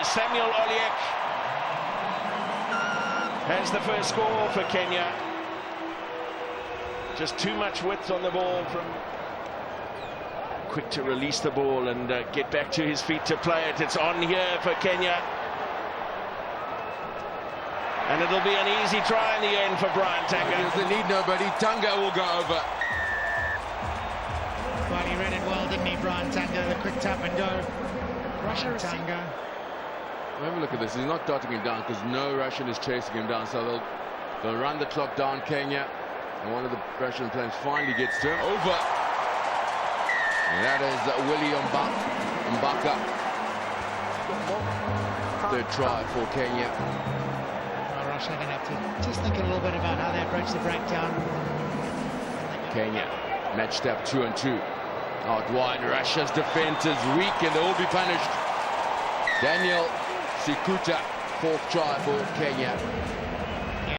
Samuel Oliek has the first score for Kenya. Just too much width on the ball from... Quick to release the ball and get back to his feet to play it. It's on here for Kenya. And it'll be an easy try in the end for Brian Tanga. He doesn't need nobody. Tanga will go over. Well, he read it well, didn't he, Brian Tanga? The quick tap and go. Russian Tanga. Have a look at this. He's not dotting him down because no Russian is chasing him down. So they'll run the clock down, Kenya. And one of the Russian players finally gets to him. Over. And that is Willie Mbaka. Third try for Kenya. Well, Russia are going to have to just think a little bit about how they approach the breakdown. Kenya, match step 2-on-2. Out wide, Russia's defense is weak and they will be punished. Daniel Sikuta, fourth try for Kenya.